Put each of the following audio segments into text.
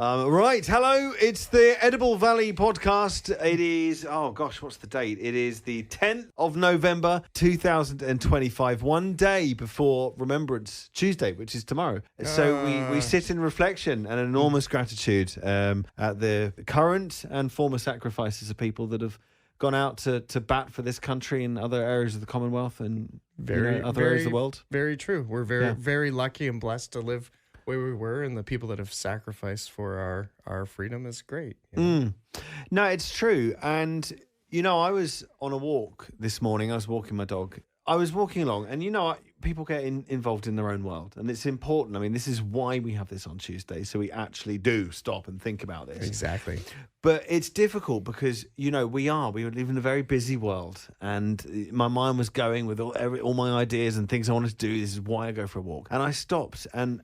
Right, hello, it's the Edible Valley podcast. It is, what's the date? It is the 10th of November, 2025, one day before Remembrance Tuesday, which is tomorrow. So we sit in reflection and enormous gratitude at the current and former sacrifices of people that have gone out to bat for this country and other areas of the Commonwealth and other areas of the world. Very true. We're very lucky and blessed to live where we were, and the people that have sacrificed for our freedom is great. No, it's true. And, I was on a walk this morning. I was walking my dog. I was walking along, and, people get involved in their own world, and it's important. I mean, this is why we have this on Tuesday, so we actually do stop and think about this. Exactly. But it's difficult because, we live in a very busy world, and my mind was going with all my ideas and things I wanted to do. This is why I go for a walk. And I stopped, and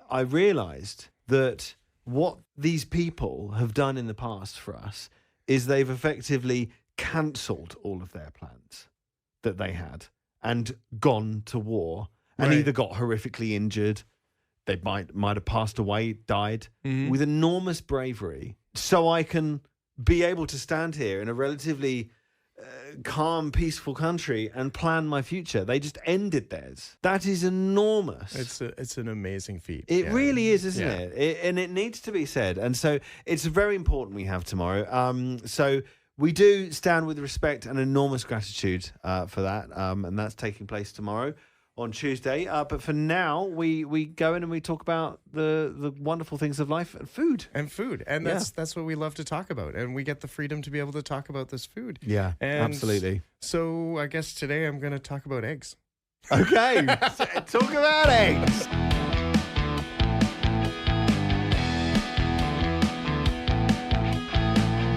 I realized that what these people have done in the past for us is they've effectively cancelled all of their plans that they had and gone to war and either got horrifically injured, they might have passed away, died with enormous bravery. So I can be able to stand here in a relatively calm, peaceful country and plan my future. They just ended theirs. That is enormous. It's an amazing feat. It really is, isn't it? And it needs to be said. And so it's very important we have tomorrow. So we do stand with respect and enormous gratitude for that. And that's taking place tomorrow on Tuesday. But for now, we go in and we talk about the wonderful things of life and food. And that's what we love to talk about. And we get the freedom to be able to talk about this food. Yeah, absolutely. So I guess today I'm going to talk about eggs. Okay, talk about eggs.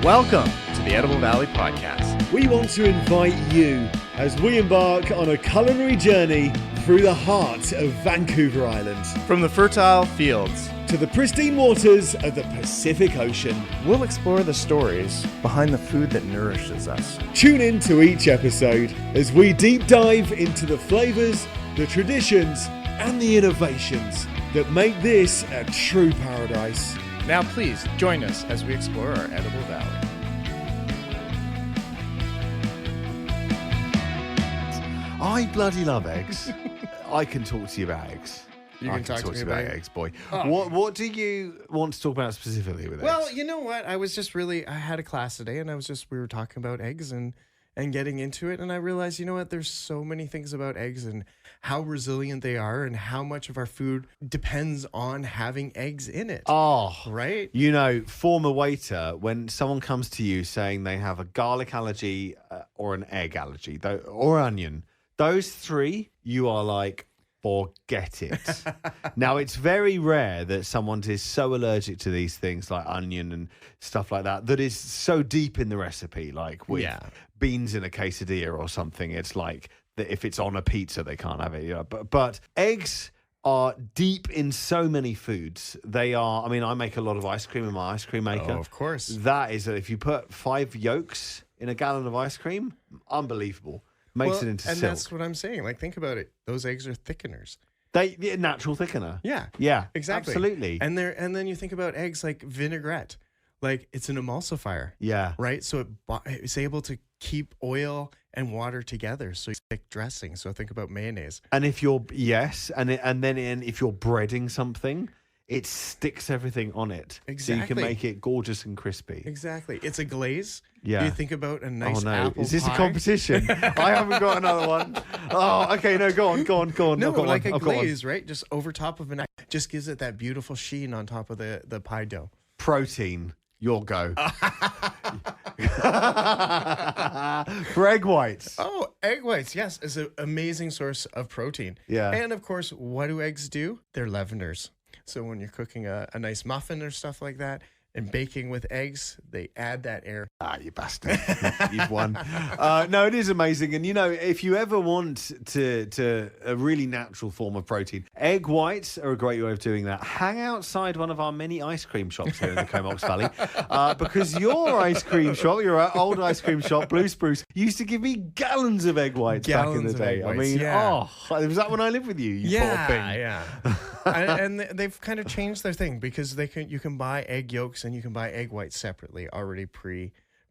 Welcome to the Edible Valley Podcast. We want to invite you as we embark on a culinary journey through the heart of Vancouver Island From the fertile fields to the pristine waters of the Pacific Ocean. we'll explore the stories behind the food that nourishes us. Tune in to each episode as we deep dive into the flavors, the traditions, and the innovations that make this a true paradise. Now please join us as we explore our Edible Valley. I bloody love eggs. I can talk to you about eggs. You can talk to me about eggs, boy. Oh. What do you want to talk about specifically with eggs? Well, you know what? I had a class today, and we were talking about eggs and getting into it, and I realized, there's so many things about eggs and how resilient they are and how much of our food depends on having eggs in it. Oh, right? Former waiter, when someone comes to you saying they have a garlic allergy or an egg allergy or onion, those three, you are like, forget it. Now, it's very rare that someone is so allergic to these things like onion and stuff like that is so deep in the recipe, like with beans in a quesadilla or something. It's like that if it's on a pizza, they can't have it. But eggs are deep in so many foods. They are, I make a lot of ice cream in my ice cream maker. Oh, of course. That is, if you put 5 yolks in a gallon of ice cream, unbelievable. Makes it into silk. And that's what I'm saying. Like, think about it. Those eggs are thickeners. Natural thickener. Yeah, exactly. Absolutely. And then you think about eggs like vinaigrette. Like, it's an emulsifier. Yeah. Right? So it's able to keep oil and water together. So it's thick dressing. So think about mayonnaise. And if you're if you're breading something, it sticks everything on it. Exactly. So you can make it gorgeous and crispy. Exactly. It's a glaze. Yeah. You think about a nice apple Is this pie. a competition? I haven't got another one. Oh, okay. No, go on. No, like a a glaze, right? Just over top of just gives it that beautiful sheen on top of the pie dough. Protein. Your go. For egg whites. Oh, egg whites, yes, is an amazing source of protein. Yeah. And of course, what do eggs do? They're leaveners. So when you're cooking a nice muffin or stuff like that and baking with eggs, they add that air. Ah, you bastard. You've won. No, it is amazing. And, if you ever want to a really natural form of protein, egg whites are a great way of doing that. Hang outside one of our many ice cream shops here in the Comox Valley because your ice cream shop, your old ice cream shop, Blue Spruce, used to give me gallons of egg whites back in the day. Was that when I lived with you? You poor thing. Yeah. and they've kind of changed their thing because you can buy egg yolks and you can buy egg whites separately, already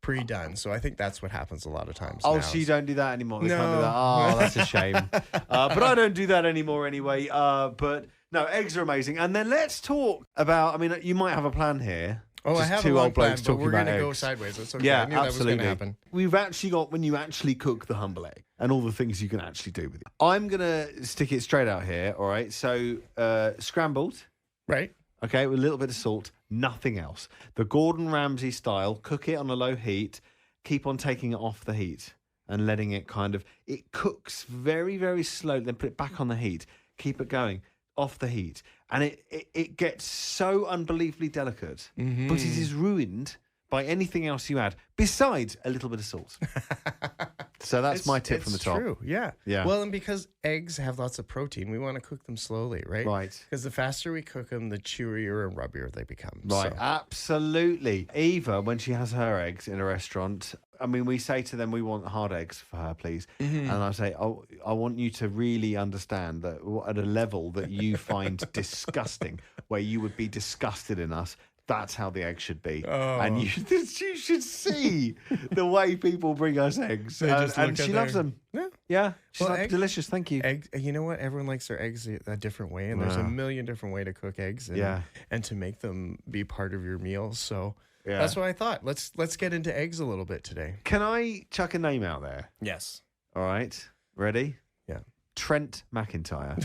pre-done. So I think that's what happens a lot of times. Oh, now. so you don't do that anymore? They No. can't do that. Oh, that's a shame. But I don't do that anymore anyway. But no, eggs are amazing. And then let's talk about, I mean, you might have a plan here. Oh, I Just have two a long old plan, blokes but talking we're about going to go eggs. sideways. That's okay. Yeah, I knew that was absolutely. going to happen. We've actually got, when you actually cook the humble egg and all the things you can actually do with it. I'm going to stick it straight out here, all right? So scrambled, Right? okay, with a little bit of salt, nothing else. The Gordon Ramsay style, cook it on a low heat, keep on taking it off the heat and letting it it cooks very, very slowly, then put it back on the heat, keep it going, off the heat. And it gets so unbelievably delicate, but it is ruined by anything else you add, besides a little bit of salt. So that's my tip from the top. It's true, yeah. Yeah. Well, and because eggs have lots of protein, we want to cook them slowly, right? Right. Because the faster we cook them, the chewier and rubbier they become. Right, So. absolutely. Eva, when she has her eggs in a restaurant, I mean, we say to them, we want hard eggs for her, please. And I say, I want you to really understand that at a level that you find disgusting, where you would be disgusted in us, that's how the egg should be. Oh. And you should see the way people bring us eggs. They just And look she at loves their- them. Yeah. Yeah. She's Well, like, egg- delicious, thank you. Egg, you know what? Everyone likes their eggs a different way, and there's a Yeah. million different ways to cook eggs and, Yeah. and to make them be part of your meal. So Yeah. that's what I thought. Let's get into eggs a little bit today. Can I chuck a name out there? Yes. All right. Ready? Yeah. Trent McIntyre.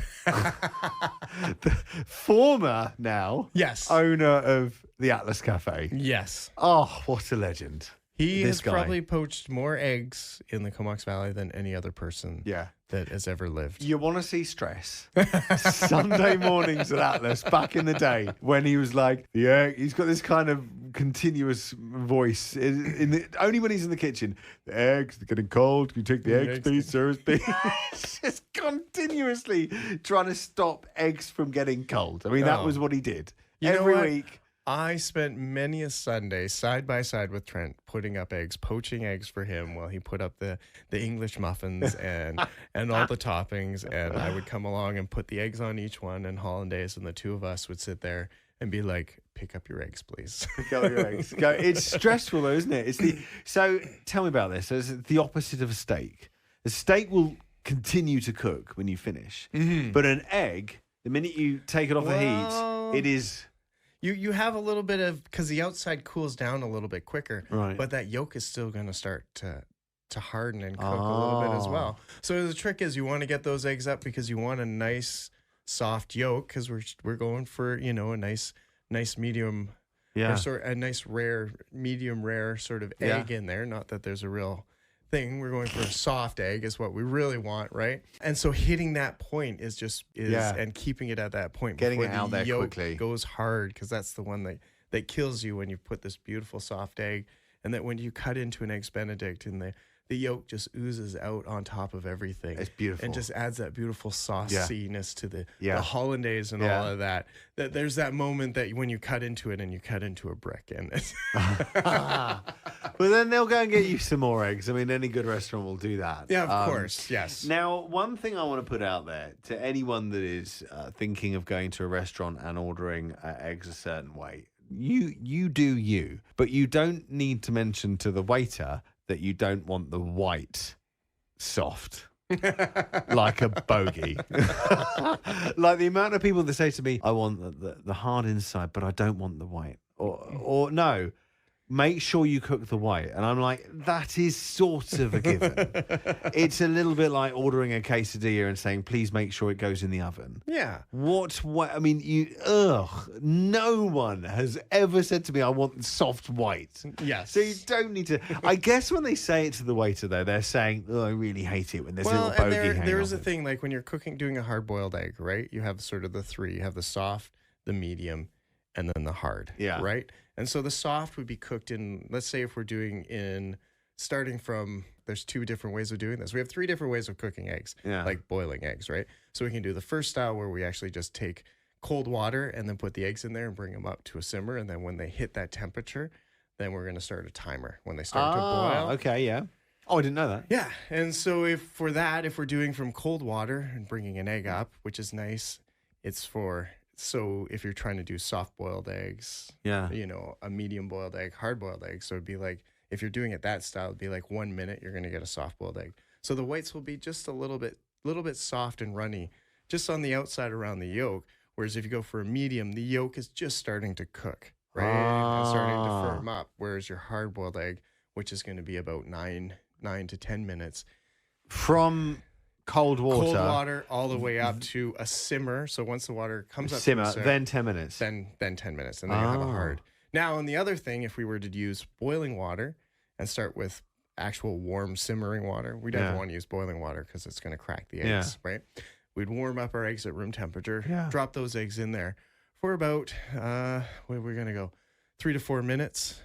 The former now Yes. owner of the Atlas Cafe. Yes. Oh, what a legend. He This has guy. probably poached more eggs in the Comox Valley than any other person Yeah. that has ever lived. You want to see stress? Sunday mornings at Atlas back in the day when he was like, the egg, he's got this kind of continuous voice. Only when he's in the kitchen. The eggs, they're getting cold. Can you take the eggs, please, sir? It's just continuously trying to stop eggs from getting cold. I mean, that Oh. was what he did. You know Every what? week. I spent many a Sunday side by side with Trent putting up eggs, poaching eggs for him while he put up the English muffins and all the toppings. And I would come along and put the eggs on each one and hollandaise, and the two of us would sit there and be like, pick up your eggs, please. Go, your eggs. Go. It's stressful though, isn't it? So tell me about this. So it's the opposite of a steak. The steak will continue to cook when you finish. But an egg, the minute you take it off the Well- heat, it is... You have a little bit of, because the outside cools down a little bit quicker, Right. but that yolk is still going to start to harden and cook a little bit as well. So the trick is you want to get those eggs up because you want a nice soft yolk, because we're going for, a nice medium, Yeah. or a nice medium rare sort of Yeah. egg in there. Not that there's a real thing. We're going for a soft egg is what we really want, right? And so hitting that point is Yeah. and keeping it at that point, Getting before it out the there yolk quickly. goes hard, because that's the one that kills you when you put this beautiful soft egg, and that when you cut into an eggs Benedict and the yolk just oozes out on top of everything. It's beautiful. And just adds that beautiful sauciness to the hollandaise and Yeah. all of that. That there's that moment that when you cut into it and you cut into a brick, and it's Well, then they'll go and get you some more eggs. I mean, any good restaurant will do that. yeah, of course, yes. Now, one thing I want to put out there to anyone that is thinking of going to a restaurant and ordering eggs a certain way, you do you, but you don't need to mention to the waiter that you don't want the white soft. Like a bogey. Like the amount of people that say to me, I want the hard inside, but I don't want the white. Or no, make sure you cook the white. And I'm like, that is sort of a given. It's a little bit like ordering a quesadilla and saying, please make sure it goes in the oven. Yeah. I mean, no one has ever said to me, I want soft white. Yes. So you don't need to. I guess when they say it to the waiter, though, they're saying, oh, I really hate it when there's a little bogey hanging there is a off it. thing, like when you're doing a hard-boiled egg, right? You have sort of the three. You have the soft, the medium, and then the hard. Yeah. Right? And so the soft would be cooked in, let's say if we're starting from, there's two different ways of doing this. We have three different ways of cooking eggs, Yeah. like boiling eggs, right? So we can do the first style where we actually just take cold water and then put the eggs in there and bring them up to a simmer. And then when they hit that temperature, then we're going to start a timer. When they start to boil. Okay, yeah. Oh, I didn't know that. Yeah. And so if we're doing from cold water and bringing an egg up, which is nice, it's for So if you're trying to do soft boiled eggs, Yeah. a medium boiled egg, hard boiled egg. So it'd be like, if you're doing it that style, it'd be like 1 minute, you're going to get a soft boiled egg. So the whites will be just a little bit soft and runny, just on the outside around the yolk. Whereas if you go for a medium, the yolk is just starting to cook, right? And starting to firm up. Whereas your hard boiled egg, which is going to be about 9 to 10 minutes. From cold water all the way up to a simmer. So once the water comes up to simmer, a simmer, then 10 minutes. then 10 minutes, and then you have a hard. Now, and the other thing, if we were to use boiling water and start with actual warm simmering water, we don't want to use boiling water because it's going to crack the eggs, right? We'd warm up our eggs at room temperature, drop those eggs in there for about, where we're going to go, 3 to 4 minutes,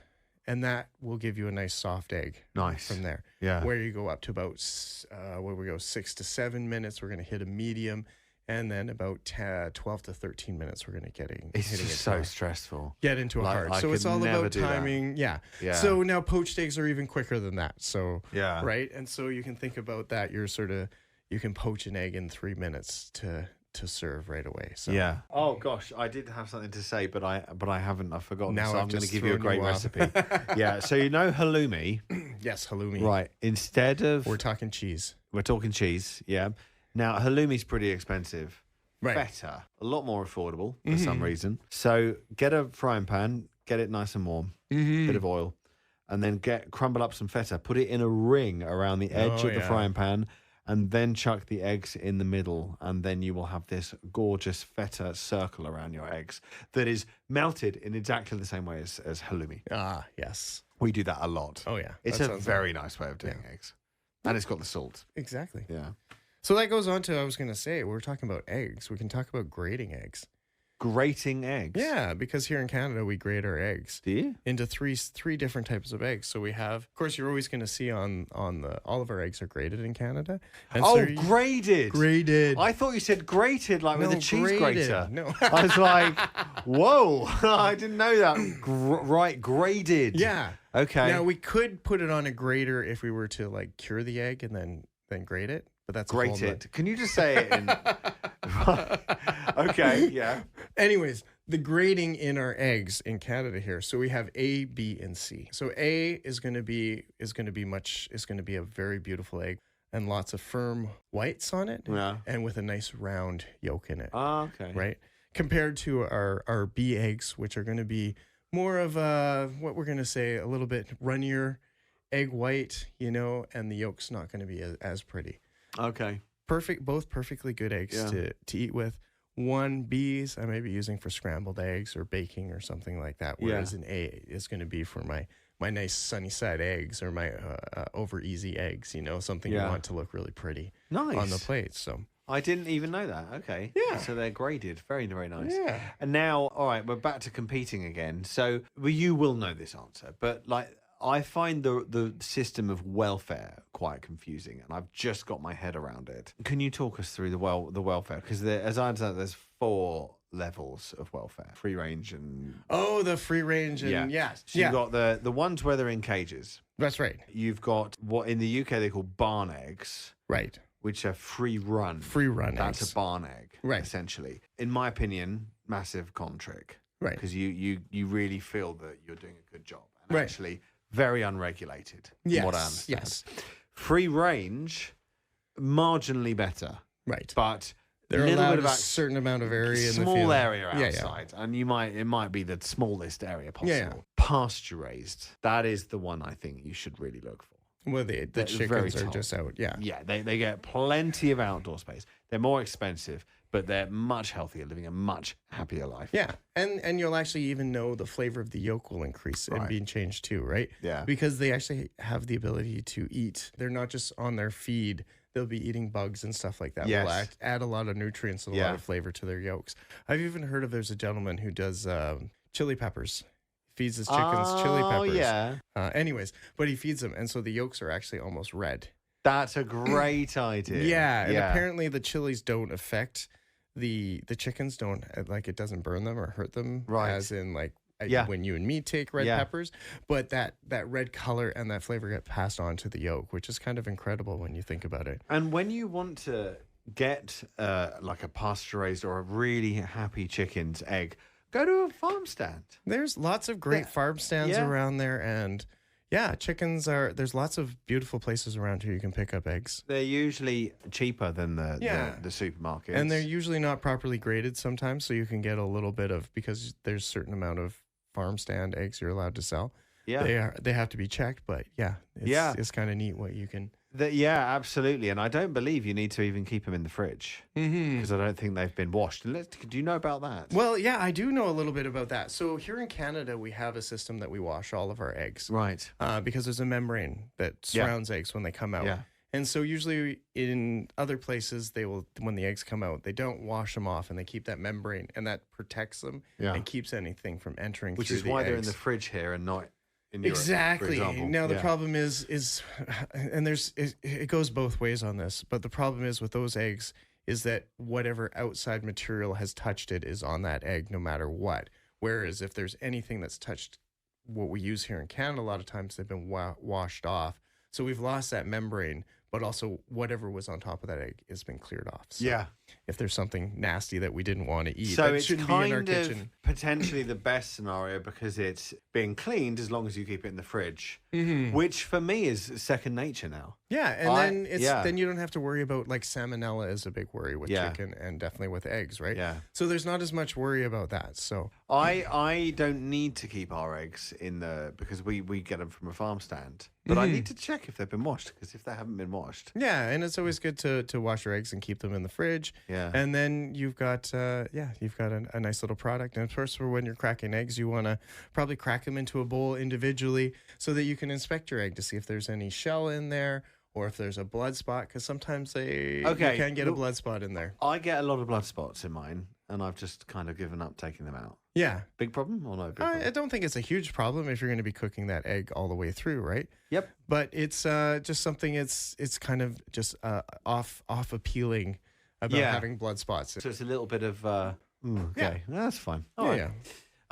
and that will give you a nice soft egg. Nice. From there. Yeah. Where you go up to about, 6 to 7 minutes, we're going to hit a medium. And then about 12 to 13 minutes, we're going to It's just so stressful. Get into a hard. So it's all about timing. Yeah. So now poached eggs are even quicker than that. So, right. And so you can think about that. You can poach an egg in 3 minutes to serve right away. So yeah. Oh gosh, I did have something to say, but I haven't. I've forgotten. Now so I'm going to give you a great recipe. Yeah. So halloumi. Yes, halloumi. Right. Instead of we're talking cheese. We're talking cheese. Yeah. Now halloumi's pretty expensive. Right. Feta, a lot more affordable for some reason. So get a frying pan, get it nice and warm, bit of oil, and then crumble up some feta. Put it in a ring around the edge of the frying pan. And then chuck the eggs in the middle, and then you will have this gorgeous feta circle around your eggs that is melted in exactly the same way as halloumi. Ah, yes. We do that a lot. Oh, yeah. It's a very nice way of doing eggs. And it's got the salt. Exactly. Yeah. So that goes on to, I was going to say, we're talking about eggs. We can talk about grating eggs. Grating eggs? Yeah, because here in Canada, we grate our eggs. Do you? Into three different types of eggs. So we have, of course, you're always going to see all of our eggs are graded in Canada. And graded. Graded. I thought you said grated, like with a cheese grater. No. I was like, whoa, I didn't know that. Graded. Yeah. Okay. Now, we could put it on a grater if we were to like cure the egg and then grate it. But that's grated. Can you just say it in... Okay, yeah. Anyways, the grading in our eggs in Canada here. So we have A, B, and C. So A is going to be a very beautiful egg and lots of firm whites on it. Yeah. And with a nice round yolk in it. Oh, okay. Right? Compared to our B eggs, which are going to be more of what we're going to say a little bit runnier egg white, and the yolk's not going to be as pretty. Okay. Both perfectly good eggs to eat with. One B's I may be using for scrambled eggs or baking or something like that, whereas an A is going to be for my nice sunny side eggs or my over easy eggs, something you want to look really pretty on the plate. So I didn't even know that. Okay. Yeah. So they're graded. Very, very nice. Yeah. And now, all right, we're back to competing again. So you will know this answer, but I find the system of welfare quite confusing, and I've just got my head around it. Can you talk us through the welfare? Because as I understand, there's 4 levels of welfare: free range and the free range and yes. So you've got the ones where they're in cages. That's right. You've got what in the UK they call barn eggs, right? Which are free run. That's eggs. A barn egg, right? Essentially, in my opinion, massive con trick, right? Because you really feel that you're doing a good job, and right. actually. Very unregulated, from what I understand. Yes. Free range, marginally better. Right. But they're allowed a certain amount of area in the field. Small area outside. And it might be the smallest area possible. Yeah. Pasture raised. That is the one I think you should really look for. Well, the chickens are just out. Yeah. Yeah, they get plenty of outdoor space. They're more expensive, but they're much healthier, living a much happier life. Yeah, and you'll actually even know the flavor of the yolk will increase and be changed too, right? Yeah. Because they actually have the ability to eat. They're not just on their feed. They'll be eating bugs and stuff like that. Yes. Will add a lot of nutrients and a lot of flavor to their yolks. I've even heard of there's a gentleman who does chili peppers. Feeds his chickens chili peppers. Yeah. Anyways, but he feeds them, and so the yolks are actually almost red. That's a great idea. Yeah, and apparently the chilies don't affect the chickens. Don't it doesn't burn them or hurt them. Right. As in when you and me take red peppers, but that red color and that flavor get passed on to the yolk, which is kind of incredible when you think about it. And when you want to get like a pasture raised or a really happy chicken's egg, go to a farm stand. There's lots of great farm stands around there, and chickens are. There's lots of beautiful places around here you can pick up eggs. They're usually cheaper than the supermarkets, and they're usually not properly graded sometimes, so you can get a little bit of, because there's a certain amount of farm stand eggs you're allowed to sell. Yeah, they have to be checked, but it's kind of neat what you can. Absolutely. And I don't believe you need to even keep them in the fridge because I don't think they've been washed. Do you know about that? Well, yeah, I do know a little bit about that. So here in Canada, we have a system that we wash all of our eggs. Right. Because there's a membrane that surrounds eggs when they come out. Yeah. And so usually in other places, when the eggs come out, they don't wash them off and they keep that membrane, and that protects them and keeps anything from entering Which through is the why eggs. they're in the fridge here and not in Europe, exactly. for example. Now the problem is, and it goes both ways on this, but the problem is with those eggs is that whatever outside material has touched it is on that egg no matter what. Whereas if there's anything that's touched what we use here in Canada, a lot of times they've been washed off. So we've lost that membrane, but also whatever was on top of that egg has been cleared off. So if there's something nasty that we didn't want to eat, so that it's shouldn't be in our kind of kitchen. potentially the best scenario because it's being cleaned as long as you keep it in the fridge, which for me is second nature now. Yeah, and then you don't have to worry about, like, salmonella is a big worry with chicken and definitely with eggs, right? Yeah. So there's not as much worry about that. So I don't need to keep our eggs in because we get them from a farm stand, but I need to check if they've been washed, because if they haven't been washed. Yeah, and it's always good to wash your eggs and keep them in the fridge. Yeah. And then you've got a nice little product. And of course, for when you're cracking eggs, you want to probably crack them into a bowl individually so that you can inspect your egg to see if there's any shell in there or if there's a blood spot, because sometimes you can get a blood spot in there. I get a lot of blood spots in mine, and I've just kind of given up taking them out. Yeah. Big problem or no big problem? I don't think it's a huge problem if you're going to be cooking that egg all the way through, right? Yep. But it's just something it's kind of just off appealing about having blood spots. So it's a little bit of okay, Yeah. that's fine. Yeah.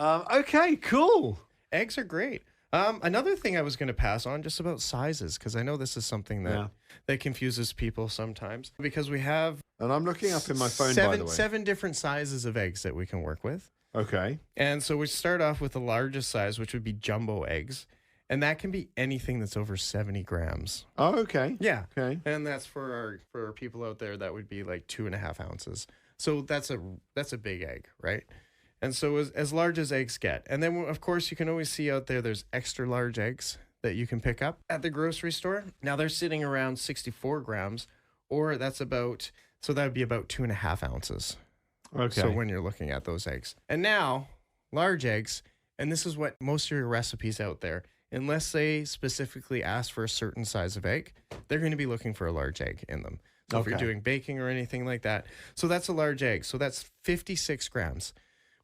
Okay, cool. Eggs are great. Another thing I was going to pass on just about sizes, because I know this is something that confuses people sometimes, because we have And I'm looking up in my phone, by the way. 7 different sizes of eggs that we can work with. Okay. And so we start off with the largest size, which would be jumbo eggs. And that can be anything that's over 70 grams. Oh, okay. Yeah. Okay. And that's for our people out there, that would be like 2.5 ounces. So that's a big egg, right? And so as large as eggs get. And then, of course, you can always see out there's extra large eggs that you can pick up at the grocery store. Now they're sitting around 64 grams, or that would be about 2.5 ounces. Okay. So when you're looking at those eggs. And now, large eggs, and this is what most of your recipes out there, unless they specifically ask for a certain size of egg, they're going to be looking for a large egg in them. So if you're doing baking or anything like that. So that's a large egg. So that's 56 grams,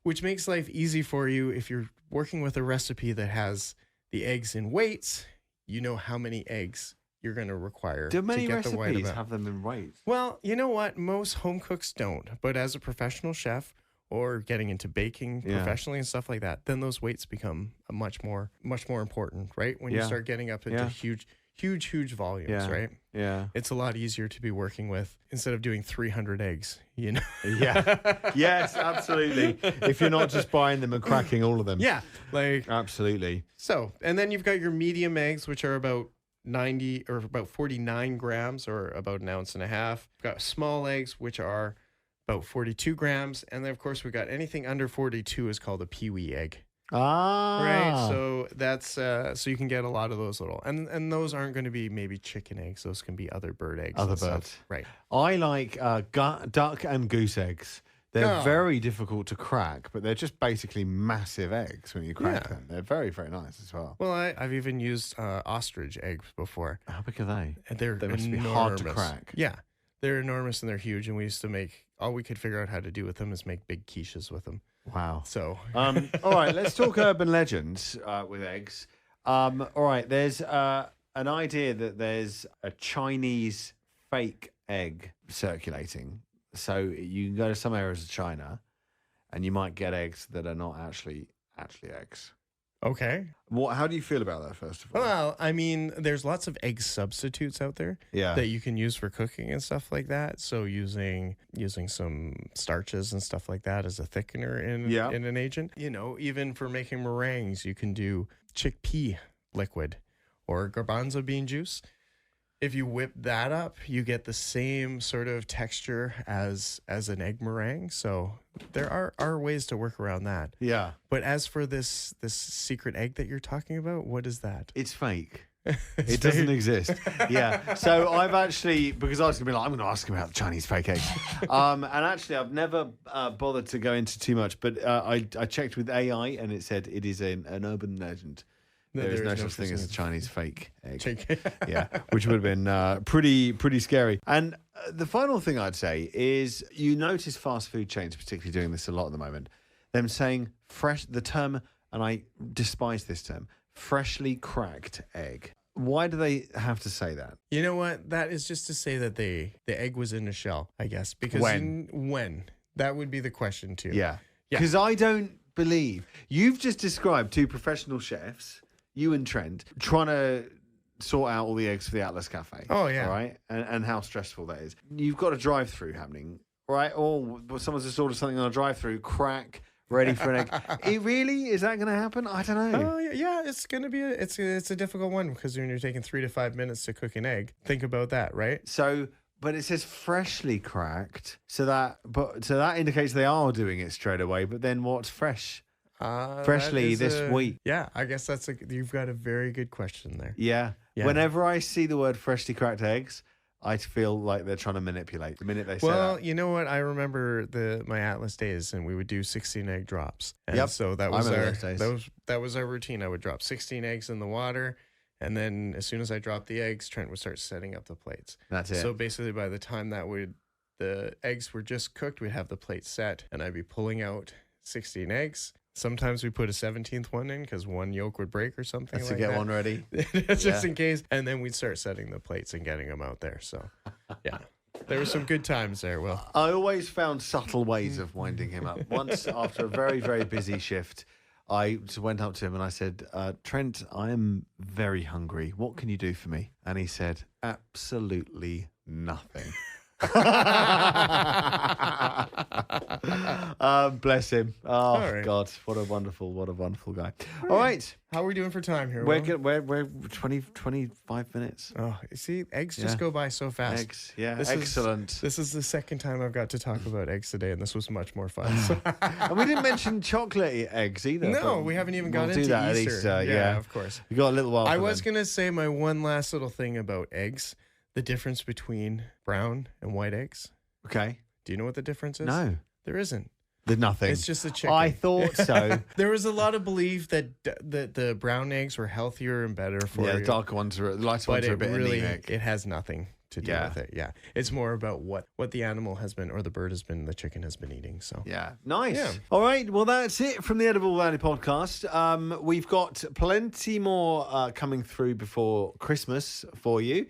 which makes life easy for you if you're working with a recipe that has the eggs in weights. You know how many eggs you're going to require Do many to get the white recipes amount. have them in weights? Well, you know what? Most home cooks don't. But as a professional chef or getting into baking professionally and stuff like that, then those weights become much more important, right? When you start getting up into huge volumes, right? Yeah. It's a lot easier to be working with instead of doing 300 eggs, you know? Yeah. Yes, absolutely. If you're not just buying them and cracking all of them. Yeah. Absolutely. So, and then you've got your medium eggs, which are about 90 or about 49 grams or about 1.5 ounces. We've got small eggs, which are about 42 grams. And then, of course, we've got anything under 42 is called a peewee egg. Ah. Right. So that's so you can get a lot of those little, and those aren't going to be maybe chicken eggs. Those can be other bird eggs. Other and stuff. birds. Right. I like duck and goose eggs. They're very difficult to crack, but they're just basically massive eggs when you crack them. They're very, very nice as well. Well, I've even used ostrich eggs before. How big are they? And they must be enormous. hard to crack. Yeah. They're enormous and they're huge. And we used to make, all we could figure out how to do with them is make big quiches with them. Wow. So, all right, let's talk urban legends with eggs. All right, there's an idea that there's a Chinese fake egg circulating. So you can go to some areas of China and you might get eggs that are not actually eggs. Okay. How do you feel about that, first of all? Well, I mean, there's lots of egg substitutes out there Yeah. that you can use for cooking and stuff like that. So using some starches and stuff like that as a thickener in an agent. You know, even for making meringues, you can do chickpea liquid or garbanzo bean juice. If you whip that up, you get the same sort of texture as an egg meringue. So there are ways to work around that. Yeah. But as for this secret egg that you're talking about, what is that? It's fake. It doesn't exist. Yeah. So I've actually, because I was going to be like, I'm going to ask him about the Chinese fake eggs. And actually, I've never bothered to go into too much, but I checked with AI and it said it is an urban legend. There is no such thing as a Chinese fake egg. Yeah, which would have been pretty scary. And the final thing I'd say is you notice fast food chains, particularly doing this a lot at the moment, them saying the term, and I despise this term, freshly cracked egg. Why do they have to say that? You know what? That is just to say that the egg was in a shell, I guess. Because when? That would be the question too. Yeah. Because I don't believe you've just described two professional chefs, you and Trent, trying to sort out all the eggs for the Atlas Cafe. Oh, yeah. All right. And how stressful that is. You've got a drive-through happening, right? Or someone's just ordered something on a drive-through, crack, ready for an egg. Is that going to happen? I don't know. Oh, yeah. It's going to be it's a difficult one because when you're taking 3 to 5 minutes to cook an egg, think about that, right? So, but it says freshly cracked. So that indicates they are doing it straight away. But then what's fresh? Freshly this week. Yeah, I guess you've got a very good question there. Yeah. Whenever I see the word freshly cracked eggs, I feel like they're trying to manipulate the minute they say that. Well, you know what? I remember my Atlas days, and we would do 16 egg drops. And so that was that was our routine. I would drop 16 eggs in the water, and then as soon as I dropped the eggs, Trent would start setting up the plates. That's it. So basically, by the time the eggs were just cooked, we'd have the plate set, and I'd be pulling out 16 eggs. Sometimes we put a 17th one in because one yolk would break or something That's like to get that. one ready. Just in case. And then we'd start setting the plates and getting them out there. So, yeah. There were some good times there, Will. I always found subtle ways of winding him up. Once, after a very, very busy shift, I just went up to him and I said, Trent, I am very hungry. What can you do for me? And he said, absolutely nothing. Bless him. Oh, right. God, what a wonderful guy. All right. How are we doing for time here? We're 25 minutes. Oh, you see, eggs just go by so fast. Eggs, excellent. This is the second time I've got to talk about eggs today, and this was much more fun. So. And we didn't mention chocolate eggs either. No, we haven't even got into that Easter. At Easter. Yeah, of course. We got a little while. I was going to say my one last little thing about eggs. The difference between brown and white eggs. Okay. Do you know what the difference is? No. There isn't. There's nothing. It's just a chicken. I thought so. There was a lot of belief that the brown eggs were healthier and better for you. Yeah, the darker ones the lighter ones are a bit anemic. It has nothing to do with it. Yeah. It's more about what the animal has been, or the bird has been, the chicken has been eating. So yeah. Nice. Yeah. All right. Well, that's it from the Edible Valley podcast. We've got plenty more coming through before Christmas for you.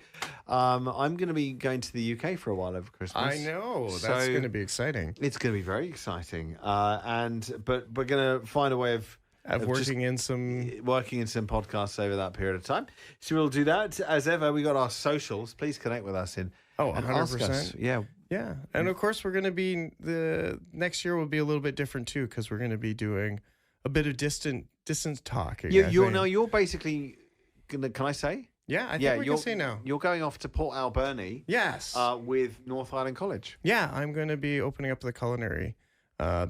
I'm going to be going to the UK for a while over Christmas. I know. That's going to be exciting. It's going to be very exciting. But we're going to find a way of working in some podcasts over that period of time. So we'll do that. As ever, we got our socials. Please connect with us 100%. Yeah. And of course, we're going to be next year will be a little bit different too, because we're going to be doing a bit of distance talking. You're basically gonna. Can I say? Yeah, I think we can say now. You're going off to Port Alberni. Yes. With North Island College. Yeah, I'm going to be opening up the culinary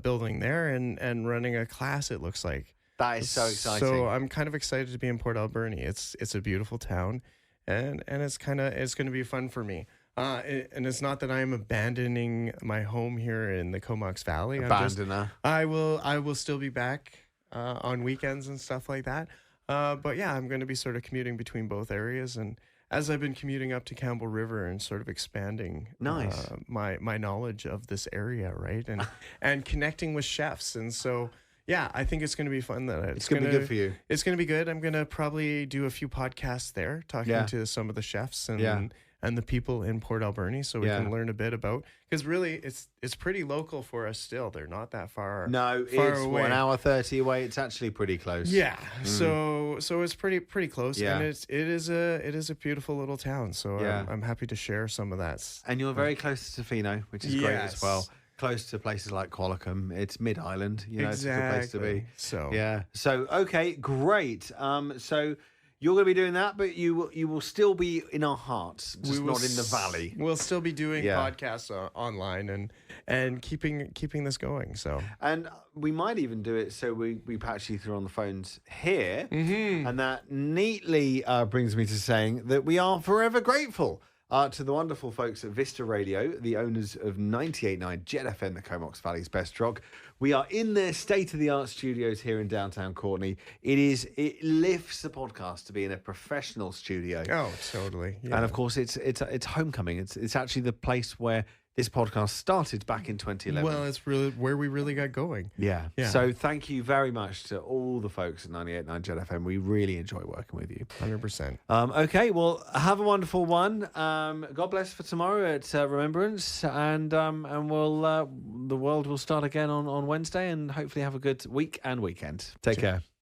building there and running a class. It looks like. That is so exciting. So I'm kind of excited to be in Port Alberni. It's a beautiful town, and it's going to be fun for me. And it's not that I'm abandoning my home here in the Comox Valley. Abandoner. I will still be back on weekends and stuff like that. But yeah, I'm going to be sort of commuting between both areas, and as I've been commuting up to Campbell River and sort of expanding my knowledge of this area, right, and connecting with chefs, and so. Yeah, I think it's going to be fun. It's going to be good for you. It's going to be good. I'm going to probably do a few podcasts there, talking to some of the chefs and and the people in Port Alberni, so we can learn a bit about, because really it's pretty local for us still. They're not that far. No, far it's away. 1 hour 30 away. It's actually pretty close. Yeah, so it's pretty close, Yeah. and it is a beautiful little town. So I'm happy to share some of that. And you're very close to Tofino, which is great as Yes. well. Close to places like Qualicum. It's mid-island, it's a good place to be. So Yeah. So, okay, great. So you're going to be doing that, but you will still be in our hearts, just not in the valley. We'll still be doing Yeah. podcasts online and keeping this going. So And we might even do it so we patch you through on the phones here. And that neatly brings me to saying that we are forever grateful to the wonderful folks at Vista Radio, the owners of 98.9 Jet FM, the Comox Valley's best rock. We are in their state-of-the-art studios here in downtown Courtenay. It lifts the podcast to be in a professional studio. oh, totally. Yeah. And of course, it's homecoming. It's actually the place where this podcast started back in 2011. Well, it's really where we really got going. Yeah. Yeah. So thank you very much to all the folks at 98.9 Jet FM. We really enjoy working with you. 100%. Okay, well, have a wonderful one. God bless for tomorrow at Remembrance, and we'll the world will start again on Wednesday, and hopefully have a good week and weekend. Take care.